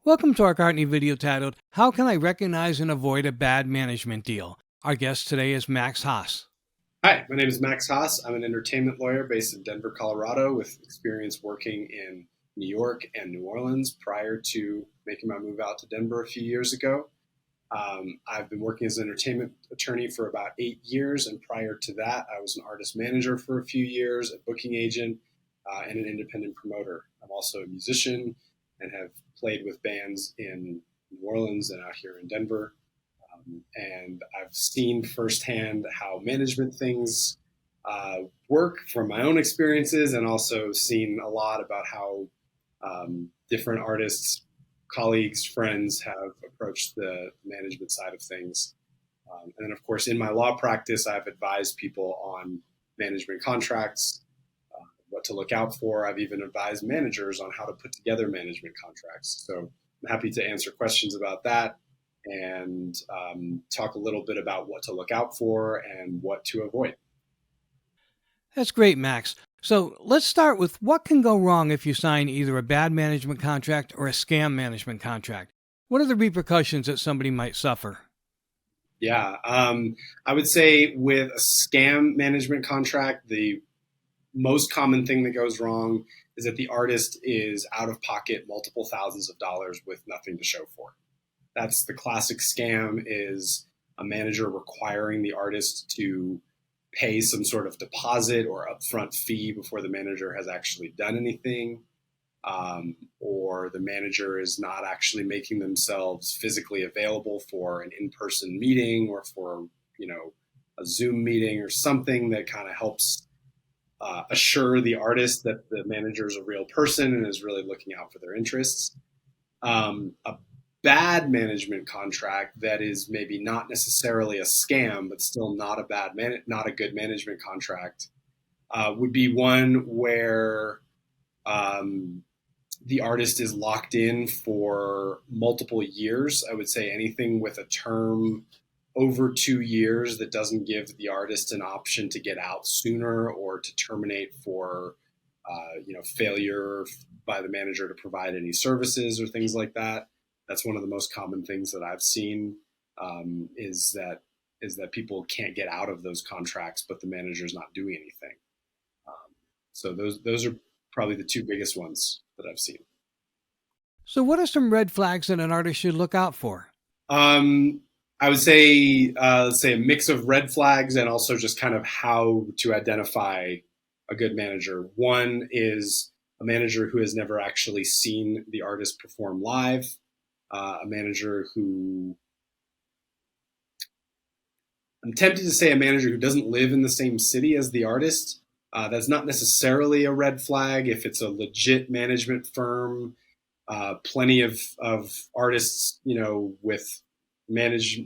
Welcome to our Cartne video titled, How Can I Recognize and Avoid a Bad Management Deal? Our guest today is Max Haas. Hi, my name is Max Haas. I'm an entertainment lawyer based in Denver, Colorado, with experience working in New York and New Orleans prior to making my move out to Denver a few years ago. I've been working as an entertainment attorney for about 8 years, and prior to that, I was an artist manager for a few years, a booking agent, and an independent promoter. I'm also a musician and have played with bands in New Orleans and out here in Denver. And I've seen firsthand how management things work from my own experiences, and also seen a lot about how different artists, colleagues, friends have approached the management side of things. And then, of course, in my law practice, I've advised people on management contracts, what to look out for. I've even advised managers on how to put together management contracts. So I'm happy to answer questions about that and talk a little bit about what to look out for and what to avoid. That's great, Max. So let's start with what can go wrong if you sign either a bad management contract or a scam management contract. What are the repercussions that somebody might suffer? Yeah, I would say with a scam management contract, the most common thing that goes wrong is that the artist is out of pocket multiple thousands of dollars with nothing to show for it. That's the classic scam, is a manager requiring the artist to pay some sort of deposit or upfront fee before the manager has actually done anything, or the manager is not actually making themselves physically available for an in-person meeting or for, a Zoom meeting or something that kind of helps assure the artist that the manager is a real person and is really looking out for their interests. A bad management contract that is maybe not necessarily a scam, but still not not a good management contract, would be one where the artist is locked in for multiple years. I would say anything with a term over 2 years that doesn't give the artist an option to get out sooner or to terminate for failure by the manager to provide any services or things like that. That's one of the most common things that I've seen, is that people can't get out of those contracts, but the manager's not doing anything. So those are probably the two biggest ones that I've seen. So what are some red flags that an artist should look out for? I would say, let's say, a mix of red flags and also just kind of how to identify a good manager. One is a manager who has never actually seen the artist perform live, a manager who, I'm tempted to say a manager who doesn't live in the same city as the artist. That's not necessarily a red flag if it's a legit management firm. Plenty of artists, manage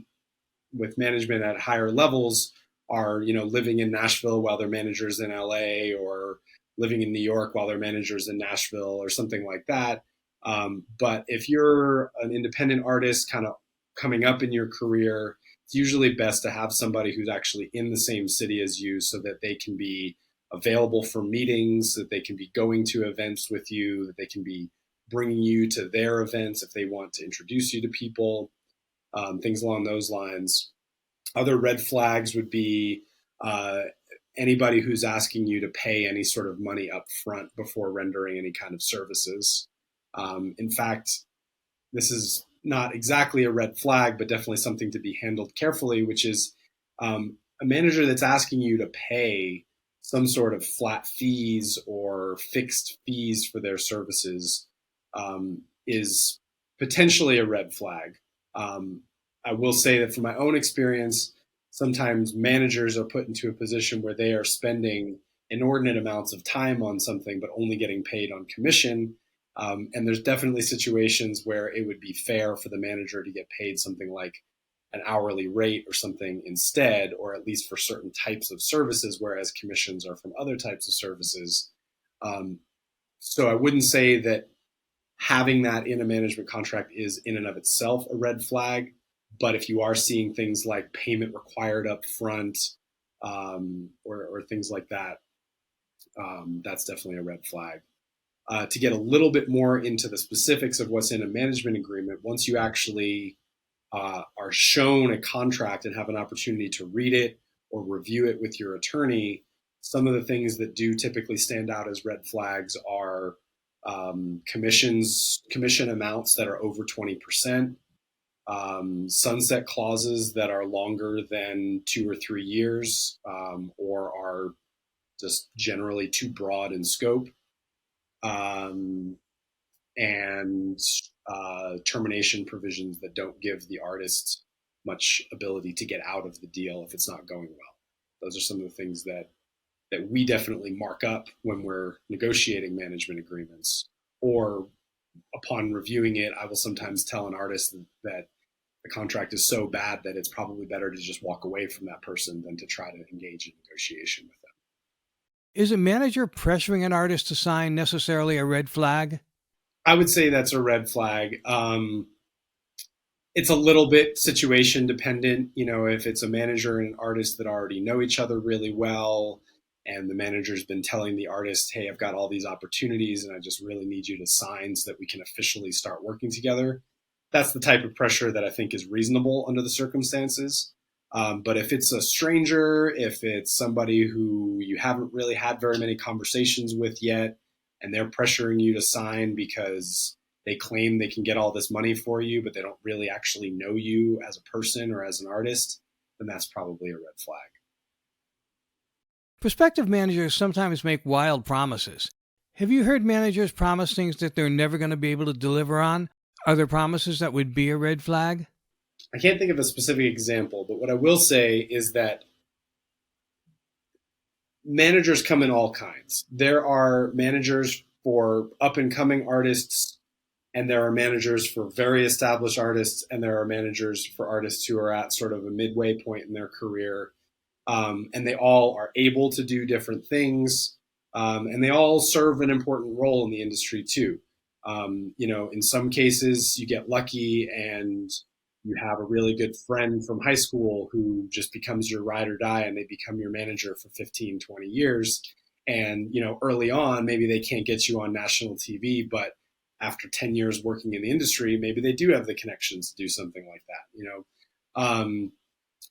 with management at higher levels are, living in Nashville while their manager's in LA, or living in New York while their manager's in Nashville, or something like that. But if you're an independent artist kind of coming up in your career, it's usually best to have somebody who's actually in the same city as you, so that they can be available for meetings, that they can be going to events with you, that they can be bringing you to their events if they want to introduce you to people, things along those lines. Other red flags would be anybody who's asking you to pay any sort of money up front before rendering any kind of services. In fact, this is not exactly a red flag, but definitely something to be handled carefully, which is a manager that's asking you to pay some sort of flat fees or fixed fees for their services is potentially a red flag. I will say that from my own experience, sometimes managers are put into a position where they are spending inordinate amounts of time on something, but only getting paid on commission. And there's definitely situations where it would be fair for the manager to get paid something like an hourly rate or something instead, or at least for certain types of services, whereas commissions are from other types of services. So I wouldn't say that having that in a management contract is in and of itself a red flag. But if you are seeing things like payment required up front, or things like that, that's definitely a red flag. To get a little bit more into the specifics of what's in a management agreement, once you actually are shown a contract and have an opportunity to read it or review it with your attorney, some of the things that do typically stand out as red flags are commission amounts that are over 20%, sunset clauses that are longer than 2 or 3 years, or are just generally too broad in scope, and termination provisions that don't give the artist much ability to get out of the deal if it's not going well. Those are some of the things that we definitely mark up when we're negotiating management agreements. Or upon reviewing it, I will sometimes tell an artist that the contract is so bad that it's probably better to just walk away from that person than to try to engage in negotiation with them. Is a manager pressuring an artist to sign necessarily a red flag? I would say that's a red flag. It's a little bit situation dependent. If it's a manager and an artist that already know each other really well, and the manager's been telling the artist, hey, I've got all these opportunities and I just really need you to sign so that we can officially start working together. That's the type of pressure that I think is reasonable under the circumstances. But if it's a stranger, if it's somebody who you haven't really had very many conversations with yet, and they're pressuring you to sign because they claim they can get all this money for you, but they don't really actually know you as a person or as an artist, then that's probably a red flag. Prospective managers sometimes make wild promises. Have you heard managers promise things that they're never going to be able to deliver on? Are there promises that would be a red flag? I can't think of a specific example, but what I will say is that managers come in all kinds. There are managers for up and coming artists, and there are managers for very established artists, and there are managers for artists who are at sort of a midway point in their career. And they all are able to do different things, and they all serve an important role in the industry too. In some cases, you get lucky and you have a really good friend from high school who just becomes your ride or die, and they become your manager for 15, 20 years. And, early on, maybe they can't get you on national TV, but after 10 years working in the industry, maybe they do have the connections to do something like that.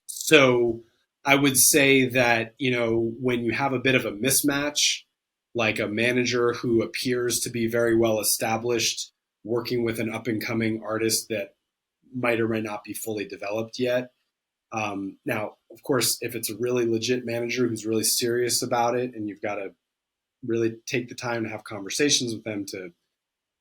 So I would say that, when you have a bit of a mismatch, like a manager who appears to be very well established, working with an up and coming artist that might or might not be fully developed yet. Now, of course, if it's a really legit manager who's really serious about it, and you've got to really take the time to have conversations with them to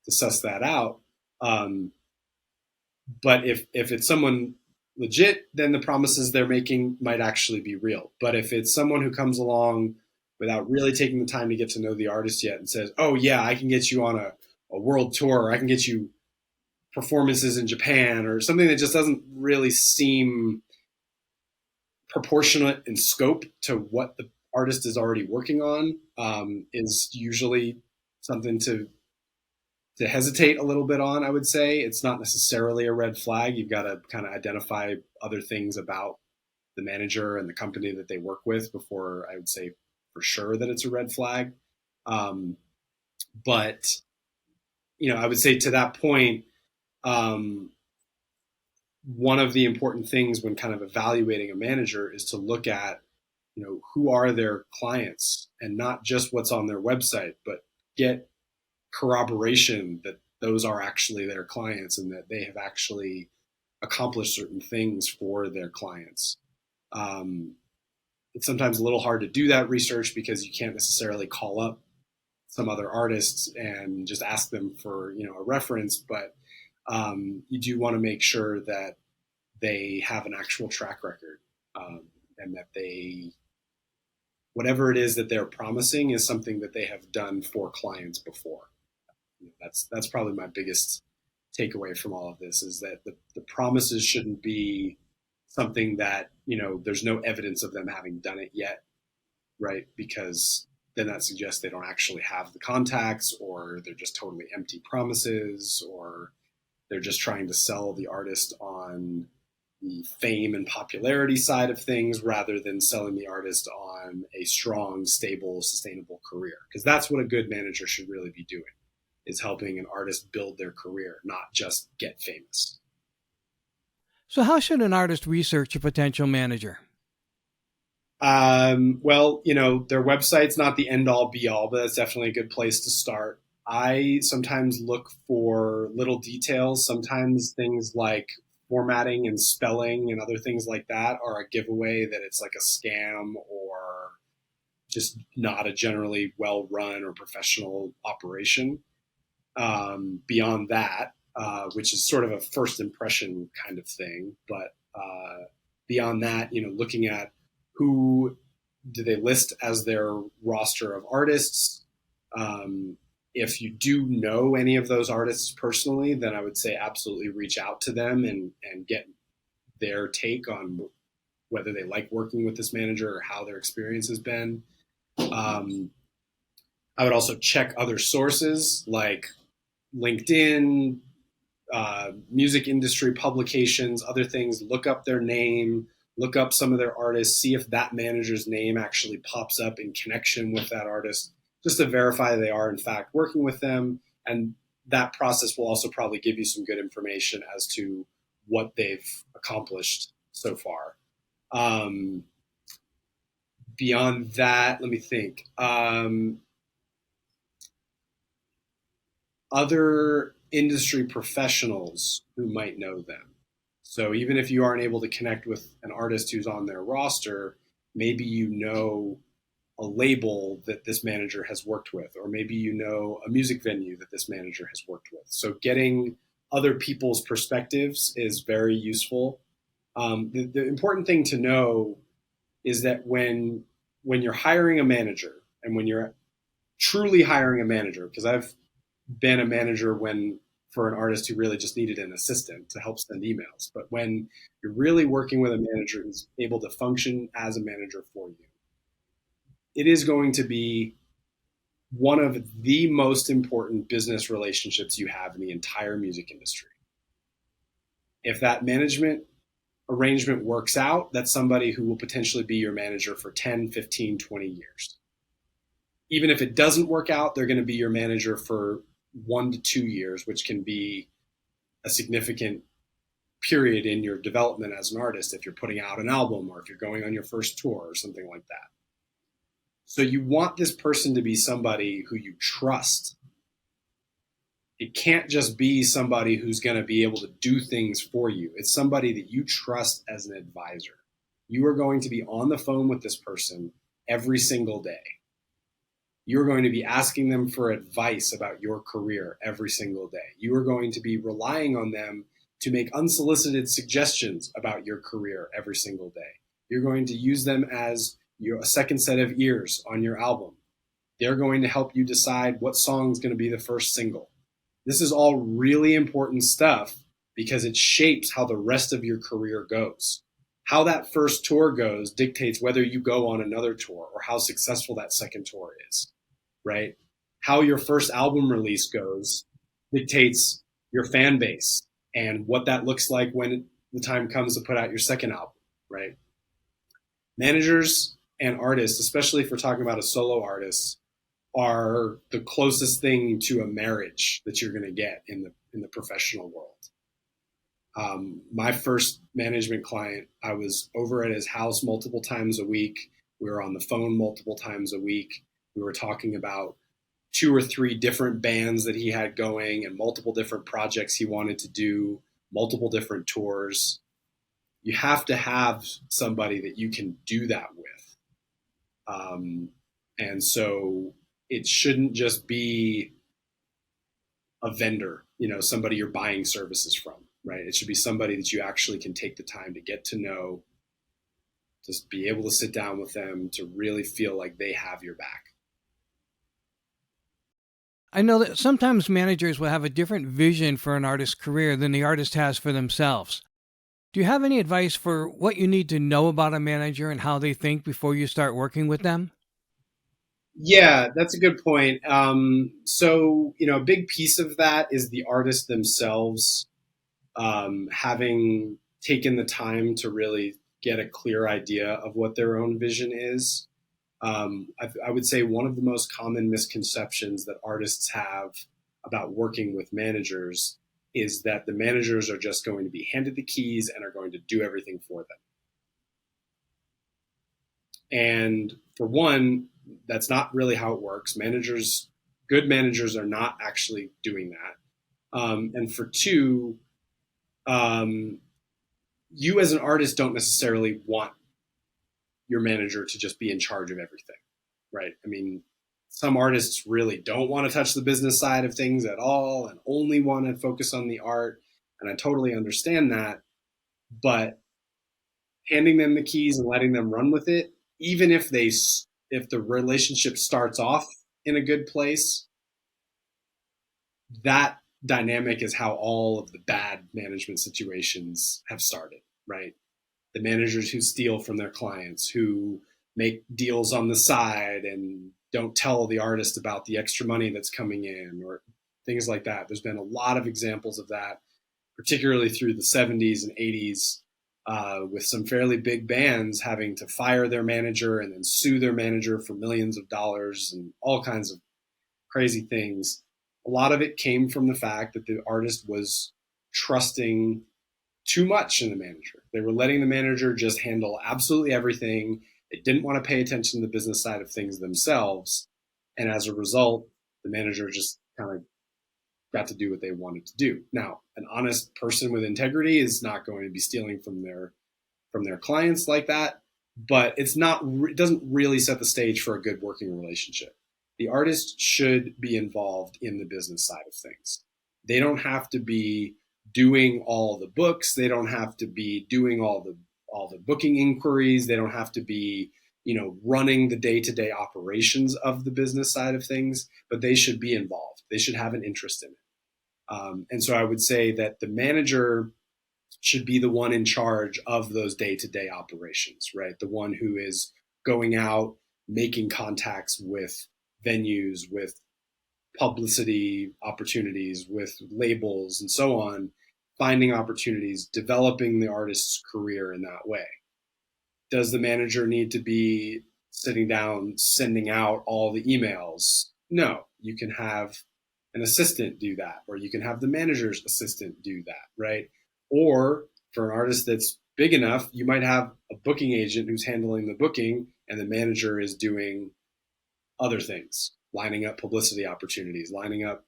suss that out. But if it's someone legit, then the promises they're making might actually be real. But if it's someone who comes along without really taking the time to get to know the artist yet and says, oh yeah, I can get you on a world tour, or I can get you performances in Japan, or something that just doesn't really seem proportionate in scope to what the artist is already working on, is usually something to hesitate a little bit on. I would say it's not necessarily a red flag. You've got to kind of identify other things about the manager and the company that they work with before I would say for sure that it's a red flag. But I would say to that point, one of the important things when kind of evaluating a manager is to look at, who are their clients, and not just what's on their website, but get corroboration that those are actually their clients and that they have actually accomplished certain things for their clients. It's sometimes a little hard to do that research because you can't necessarily call up some other artists and just ask them for, a reference, but you do want to make sure that they have an actual track record, and that whatever it is that they're promising is something that they have done for clients before. That's probably my biggest takeaway from all of this, is that the promises shouldn't be something that, there's no evidence of them having done it yet, right? Because then that suggests they don't actually have the contacts, or they're just totally empty promises, or they're just trying to sell the artist on the fame and popularity side of things rather than selling the artist on a strong, stable, sustainable career. Because that's what a good manager should really be doing. is helping an artist build their career, not just get famous. So, how should an artist research a potential manager? Well, their website's not the end all be all, but that's definitely a good place to start. I sometimes look for little details. Sometimes things like formatting and spelling and other things like that are a giveaway that it's like a scam or just not a generally well run or professional operation. Beyond that, which is sort of a first impression kind of thing, but beyond that, looking at who do they list as their roster of artists. If you do know any of those artists personally, then I would say absolutely reach out to them and get their take on whether they like working with this manager or how their experience has been. I would also check other sources like LinkedIn, music industry publications, other things. Look up their name, look up some of their artists, see if that manager's name actually pops up in connection with that artist, just to verify they are in fact working with them. And that process will also probably give you some good information as to what they've accomplished so far. Beyond that, let me think. Other industry professionals who might know them. So even if you aren't able to connect with an artist who's on their roster, maybe you know a label that this manager has worked with, or maybe you know a music venue that this manager has worked with. So getting other people's perspectives is very useful. The important thing to know is that when you're hiring a manager and when you're truly hiring a manager, because I've been a manager for an artist who really just needed an assistant to help send emails. But when you're really working with a manager who's able to function as a manager for you, it is going to be one of the most important business relationships you have in the entire music industry. If that management arrangement works out, that's somebody who will potentially be your manager for 10, 15, 20 years. Even if it doesn't work out, they're going to be your manager for 1 to 2 years, which can be a significant period in your development as an artist if you're putting out an album or if you're going on your first tour or something like that. So you want this person to be somebody who you trust. It can't just be somebody who's going to be able to do things for you. It's somebody that you trust as an advisor. You are going to be on the phone with this person every single day. You're going to be asking them for advice about your career every single day. You are going to be relying on them to make unsolicited suggestions about your career every single day. You're going to use them as a second set of ears on your album. They're going to help you decide what song is going to be the first single. This is all really important stuff because it shapes how the rest of your career goes. How that first tour goes dictates whether you go on another tour or how successful that second tour is, right? How your first album release goes dictates your fan base and what that looks like when the time comes to put out your second album, right? Managers and artists, especially if we're talking about a solo artist, are the closest thing to a marriage that you're going to get in the professional world. My first management client, I was over at his house multiple times a week. We were on the phone multiple times a week. We were talking about 2 or 3 different bands that he had going and multiple different projects he wanted to do, multiple different tours. You have to have somebody that you can do that with. And so it shouldn't just be a vendor, somebody you're buying services from, right? It should be somebody that you actually can take the time to get to know, just be able to sit down with them, to really feel like they have your back. I know that sometimes managers will have a different vision for an artist's career than the artist has for themselves. Do you have any advice for what you need to know about a manager and how they think before you start working with them? Yeah, that's a good point. So, a big piece of that is the artists themselves having taken the time to really get a clear idea of what their own vision is. I would say one of the most common misconceptions that artists have about working with managers is that the managers are just going to be handed the keys and are going to do everything for them. And for one, that's not really how it works. Good managers are not actually doing that. And for two, um, you as an artist don't necessarily want your manager to just be in charge of everything, right? I mean, some artists really don't want to touch the business side of things at all and only want to focus on the art. And I totally understand that. But handing them the keys and letting them run with it, even if the relationship starts off in a good place, that dynamic is how all of the bad management situations have started, right? The managers who steal from their clients, who make deals on the side and don't tell the artist about the extra money that's coming in, or things like that. There's been a lot of examples of that, particularly through the 70s and 80s, with some fairly big bands having to fire their manager and then sue their manager for millions of dollars and all kinds of crazy things. A lot of it came from the fact that the artist was trusting too much in the manager. They were letting the manager just handle absolutely everything. They didn't want to pay attention to the business side of things themselves. And as a result, the manager just kind of got to do what they wanted to do. Now, an honest person with integrity is not going to be stealing from their clients like that, but it doesn't really set the stage for a good working relationship. The artist should be involved in the business side of things. They don't have to be doing all the books. They don't have to be doing all the booking inquiries. They don't have to be, running the day-to-day operations of the business side of things, but they should be involved. They should have an interest in it. And so I would say that the manager should be the one in charge of those day-to-day operations, right? The one who is going out, making contacts with venues, with publicity opportunities, with labels and so on, finding opportunities, developing the artist's career in that way. Does the manager need to be sitting down, sending out all the emails? No, you can have an assistant do that, or you can have the manager's assistant do that, right? Or for an artist that's big enough, you might have a booking agent who's handling the booking and the manager is doing other things, lining up publicity opportunities, lining up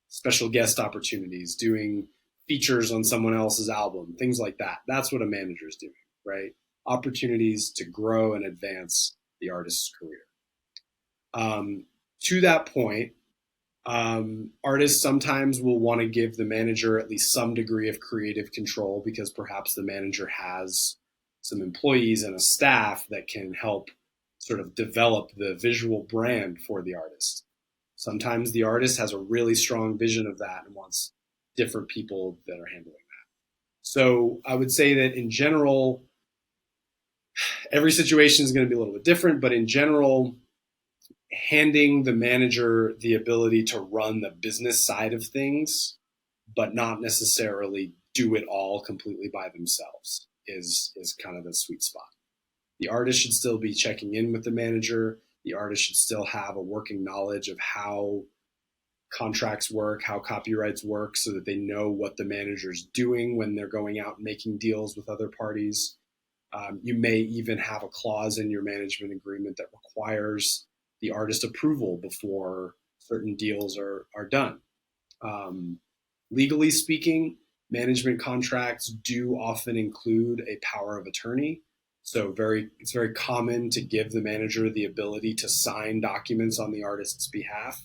special guest opportunities, doing features on someone else's album, things like that. That's what a manager is doing, right? Opportunities to grow and advance the artist's career. To that point, artists sometimes will want to give the manager at least some degree of creative control because perhaps the manager has some employees and a staff that can help sort of develop the visual brand for the artist. Sometimes the artist has a really strong vision of that and wants different people that are handling that. So I would say that in general, every situation is going to be a little bit different, but in general, handing the manager the ability to run the business side of things, but not necessarily do it all completely by themselves is kind of the sweet spot. The artist should still be checking in with the manager. The artist should still have a working knowledge of how contracts work, how copyrights work, so that they know what the manager's doing when they're going out and making deals with other parties. You may even have a clause in your management agreement that requires the artist approval before certain deals are done. Legally speaking, management contracts do often include a power of attorney. So it's very common to give the manager the ability to sign documents on the artist's behalf.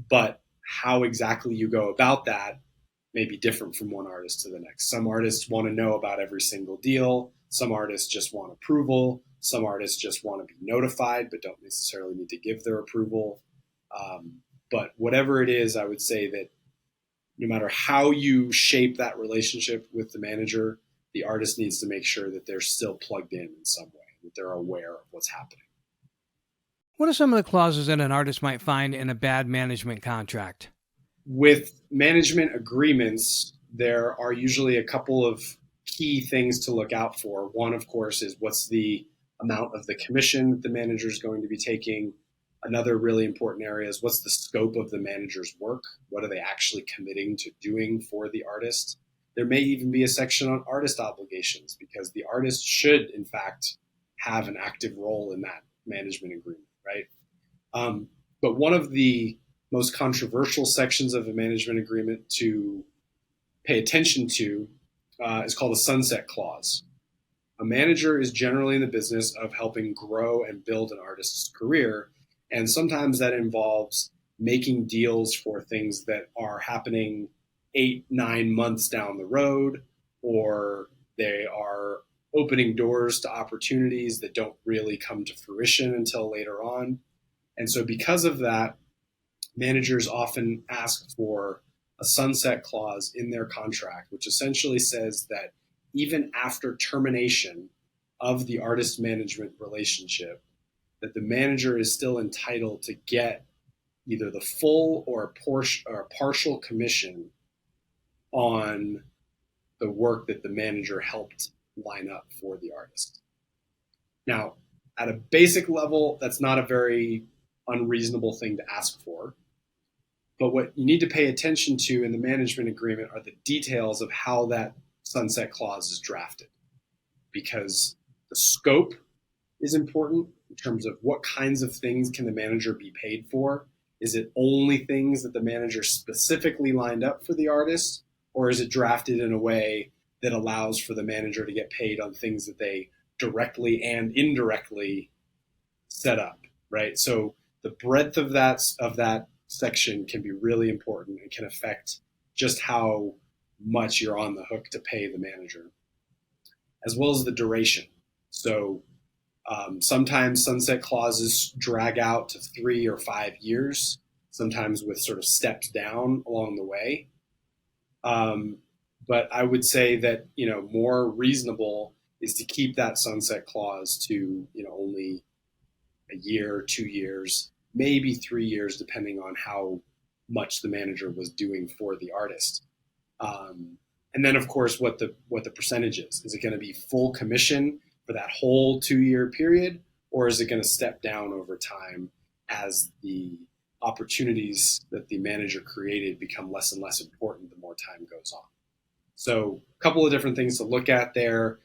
But how exactly you go about that may be different from one artist to the next. Some artists want to know about every single deal. Some artists just want approval. Some artists just want to be notified, but don't necessarily need to give their approval. But whatever it is, I would say that no matter how you shape that relationship with the manager, the artist needs to make sure that they're still plugged in some way, that they're aware of what's happening. What are some of the clauses that an artist might find in a bad management contract? With management agreements, there are usually a couple of key things to look out for. One, of course, is what's the amount of the commission that the manager is going to be taking. Another really important area is what's the scope of the manager's work? What are they actually committing to doing for the artist? There may even be a section on artist obligations because the artist should, in fact, have an active role in that management agreement, right? But one of the most controversial sections of a management agreement to pay attention to is called a sunset clause. A manager is generally in the business of helping grow and build an artist's career, and sometimes that involves making deals for things that are happening 8-9 months down the road, or they are opening doors to opportunities that don't really come to fruition until later on. And so because of that, managers often ask for a sunset clause in their contract, which essentially says that even after termination of the artist management relationship, that the manager is still entitled to get either the full or a partial commission on the work that the manager helped line up for the artist. Now, at a basic level, that's not a very unreasonable thing to ask for. But what you need to pay attention to in the management agreement are the details of how that sunset clause is drafted, because the scope is important in terms of what kinds of things can the manager be paid for. Is it only things that the manager specifically lined up for the artist, or is it drafted in a way that allows for the manager to get paid on things that they directly and indirectly set up, right? So the breadth of that section can be really important and can affect just how much you're on the hook to pay the manager, as well as the duration. So sometimes sunset clauses drag out to 3 or 5 years, sometimes with sort of steps down along the way. But I would say that, more reasonable is to keep that sunset clause to, only a year, 2 years, maybe 3 years, depending on how much the manager was doing for the artist. And then, of course, what the percentage is. Is it going to be full commission for that whole 2-year period, or is it going to step down over time as the opportunities that the manager created become less and less important the more time goes on? So a couple of different things to look at there.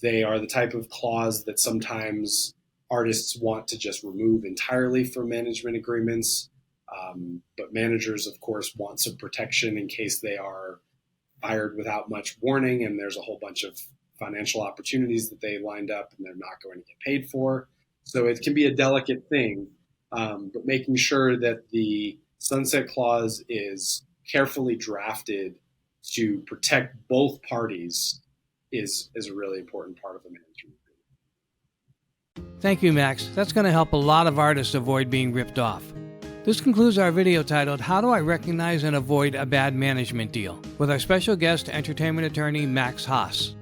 They are the type of clause that sometimes artists want to just remove entirely from management agreements. But managers, of course, want some protection in case they are fired without much warning and there's a whole bunch of financial opportunities that they lined up and they're not going to get paid for. So it can be a delicate thing, but making sure that the sunset clause is carefully drafted to protect both parties is a really important part of the management agreement. Thank you, Max. That's going to help a lot of artists avoid being ripped off. This concludes our video titled, How Do I Recognize and Avoid a Bad Management Deal? With our special guest, entertainment attorney Max Haas.